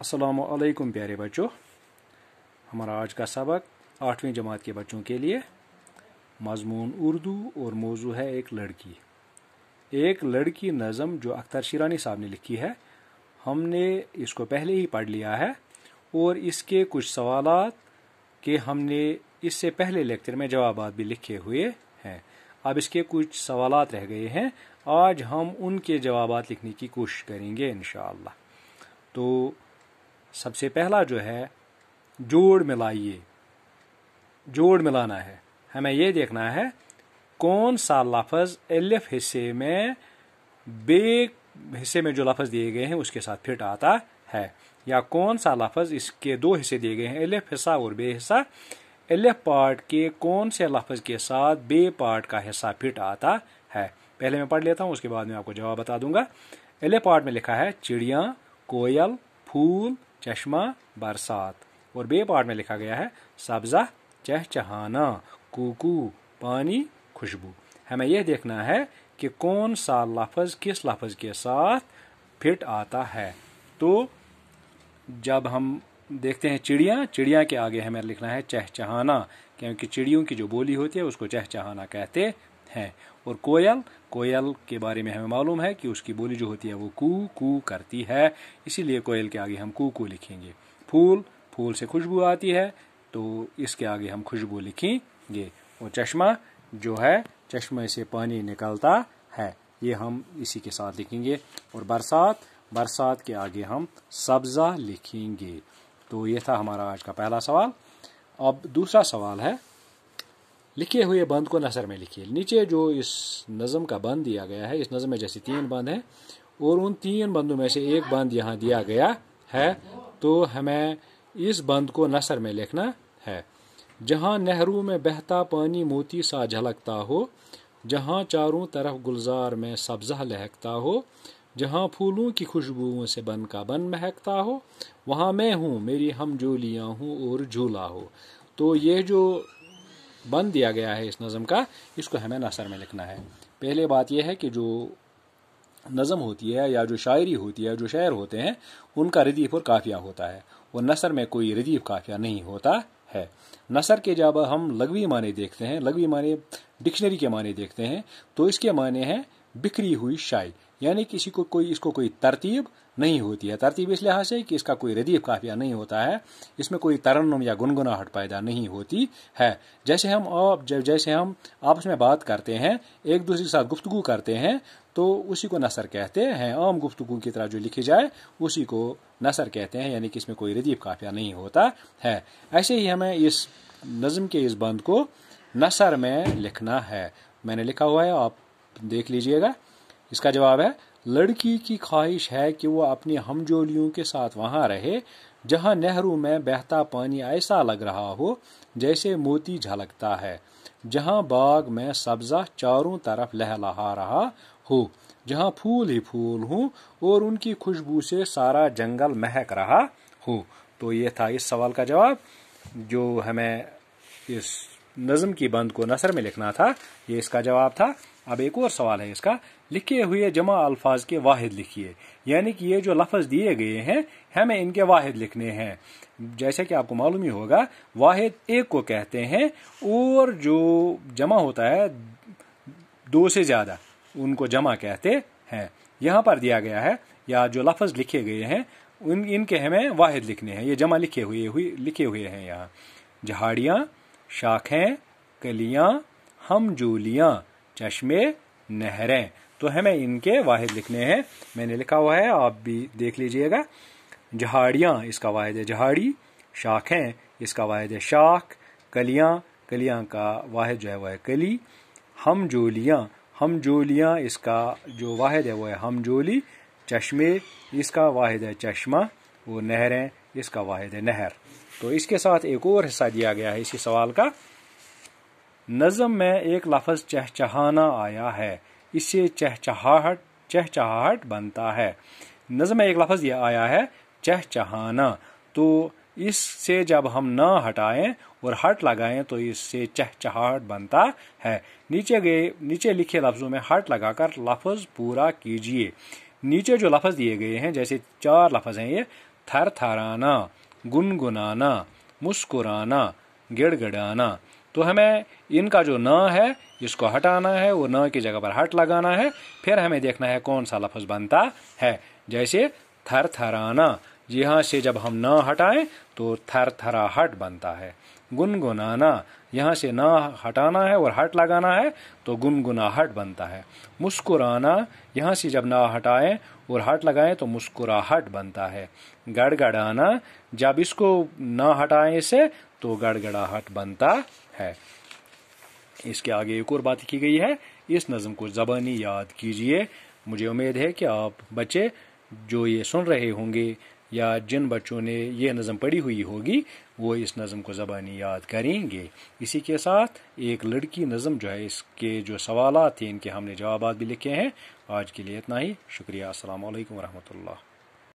अस्सलामु अलैकुम प्यारे बच्चों। हमारा आज का सबक 8वीं जमात के बच्चों के लिए मज़मून उर्दू और मौजू है एक लड़की। एक लड़की नज़म जो अख्तर शिरानी साहब ने लिखी है, हमने इसको पहले ही पढ़ लिया है और इसके कुछ सवालात के हमने इससे पहले लेक्चर में जवाबात भी लिखे हुए हैं। अब इसके कुछ सवालात रह गए हैं, आज हम उनके जवाबात लिखने की कोशिश करेंगे इंशाअल्लाह। तो सबसे पहला जो है जोड़ मिलाइए, जोड़ मिलाना है। हमें ये देखना है कौन सा लफ्ज़ अलिफ हिस्से में बे हिस्से में जो लफ्ज़ दिए गए हैं उसके साथ फिट आता है, या कौन सा लफ्ज़ इसके दो हिस्से दिए गए हैं अलिफ हिस्सा और बे हिस्सा, अलिफ पार्ट के कौन से लफ्ज़ के साथ बे पार्ट का हिस्सा फिट आता है। पहले मैं पढ़ लेता हूँ, उसके बाद मैं आपको जवाब बता दूंगा। अलिफ पार्ट में लिखा है चिड़िया, कोयल, फूल, चश्मा, बरसात, और बे पार्ट में लिखा गया है सब्ज़ा, चहचहाना, कूकू, पानी, खुशबू। हमें यह देखना है कि कौन सा लफ्ज़ किस लफ्ज़ के साथ फिट आता है। तो जब हम देखते हैं चिड़िया, चिड़िया के आगे हमें लिखना है चहचहाना, क्योंकि चिड़ियों की जो बोली होती है उसको चहचहाना कहते हैं। और कोयल, कोयल के बारे में हमें मालूम है कि उसकी बोली जो होती है वो कू कू करती है, इसीलिए कोयल के आगे हम कू कू लिखेंगे। फूल, फूल से खुशबू आती है तो इसके आगे हम खुशबू लिखेंगे। और चश्मा जो है, चश्मे से पानी निकलता है, ये हम इसी के साथ लिखेंगे। और बरसात, बरसात के आगे हम सब्ज़ा लिखेंगे। तो ये था हमारा आज का पहला सवाल। अब दूसरा सवाल है, लिखे हुए बंद को नसर में लिखिए। नीचे जो इस नज़म का बंद दिया गया है, इस नज़म में जैसे 3 बंद हैं और उन 3 बंदों में से एक बंद यहाँ दिया गया है, तो हमें इस बंद को नसर में लिखना है। जहाँ नहरों में बहता पानी मोती सा झलकता हो, जहाँ चारों तरफ गुलजार में सब्ज़ा लहकता हो, जहाँ फूलों की खुशबुओं से बन का बन महकता हो, वहाँ मैं हूँ, मेरी हमजोलियाँ हूँ और झूला हो। तो ये जो बंद दिया गया है इस नज़म का, इसको हमें नसर में लिखना है। पहले बात यह है कि जो नज़म होती है या जो शायरी होती है, जो शायर होते हैं, उनका रदीफ और काफिया होता है, और नसर में कोई रदीफ काफिया नहीं होता है। नसर के जब हम लघवी माने देखते हैं, लघवी माने डिक्शनरी के माने देखते हैं, तो इसके माने हैं बिखरी हुई शाई, यानी किसी को कोई इसको कोई तरतीब नहीं होती है। तरतीब इस लिहाज से कि इसका कोई रदीफ काफिया नहीं होता है, इसमें कोई तरन्नुम या गुनगुनाहट पैदा नहीं होती है। जैसे हम आपस में बात करते हैं, एक दूसरे के साथ गुफ्तगू करते हैं, तो उसी को नसर कहते हैं। आम गुफ्तगू की तरह जो लिखी जाए उसी को नसर कहते हैं, यानी कि इसमें कोई रदीफ काफिया नहीं होता है। ऐसे ही हमें इस नज़म के इस बंद को नसर में लिखना है। मैंने लिखा हुआ है, आप देख लीजिएगा। इसका जवाब है, लड़की की ख्वाहिश है कि वो अपनी हमजोलियों के साथ वहाँ रहे जहाँ नहरों में बहता पानी ऐसा लग रहा हो जैसे मोती झलकता है, जहाँ बाग में सब्ज़ा चारों तरफ लहलहा रहा हो, जहाँ फूल ही फूल हों और उनकी खुशबू से सारा जंगल महक रहा हो। तो ये था इस सवाल का जवाब, जो हमें इस नज़म की बंद को नसर में लिखना था, ये इसका जवाब था। अब एक और सवाल है इसका, लिखे हुए जमा अल्फाज के वाहिद लिखिए। यानी कि ये जो लफ्ज़ दिए गए हैं, हमें इनके वाहिद लिखने हैं। जैसे कि आपको मालूम ही होगा, वाहिद एक को कहते हैं और जो जमा होता है 2 से ज़्यादा, उनको जमा कहते हैं। यहाँ पर दिया गया है, या जो लफ्ज़ लिखे गए हैं इनके हमें वाहिद लिखने हैं। ये जमा लिखे हुए हैं यहाँ। जहाड़ियाँ, शाखें, कलियाँ, हमजोलियाँ, चश्मे, नहरें, तो हमें इनके वाहिद लिखने हैं। मैंने लिखा हुआ है, आप भी देख लीजिएगा। जहाड़ियाँ, इसका वाहिद है जहाड़ी। शाखें, इसका वाहिद है शाख। कलियाँ, कलियाँ का वाहिद जो है वह है कली। हमजोलियाँ, हमजोलियाँ, इसका जो वाहिद है वह है हमजोली। चश्मे, इसका वाहिद है चश्मा। और नहरें, इसका वाहिद है नहर। तो इसके साथ एक और हिस्सा दिया गया है इसी सवाल का। नज़म में एक लफ्ज़ चहचहाना आया है, इससे चहचहाहट बनता है। नज़म में एक लफ्ज़ ये आया है चहचहाना, तो इससे जब हम ना हटाएं और हट लगाएं तो इससे चहचहाहट बनता है। नीचे लिखे लफ्ज़ों में हट लगाकर लफ्ज़ पूरा कीजिए। नीचे जो लफ्ज़ दिए गए हैं, जैसे 4 लफ्ज़ हैं ये, थर थराना, गुनगुनाना, मुस्कुराना, गिड़गिड़ाना। तो हमें इनका जो न है इसको हटाना है और न की जगह पर हट लगाना है। फिर हमें देखना है कौन सा लफ्ज़ बनता है। जैसे थर थराना, यहाँ से जब हम न हटाएं तो थर थरा हट बनता है। गुनगुनाना, यहाँ से न हटाना है और हट लगाना है तो गुनगुना हट बनता है। मुस्कुराना, यहाँ से जब न हटाएं और हट लगाएं तो मुस्कुराहट बनता है। गड़गड़ाना, जब इसको न हटाएं से तो गड़गड़ाहट बनता है। इसके आगे एक और बात की गई है, इस नज़म को ज़बानी याद कीजिए। मुझे उम्मीद है कि आप बच्चे जो ये सुन रहे होंगे या जिन बच्चों ने ये नज़म पढ़ी हुई होगी वो इस नज़म को ज़बानी याद करेंगे। इसी के साथ एक लड़की नज़म जो है, इसके जो सवालात थे इनके हमने जवाबात भी लिखे हैं। आज के लिए इतना ही। शुक्रिया। अस्सलाम वालेकुम रहमतुल्लाह।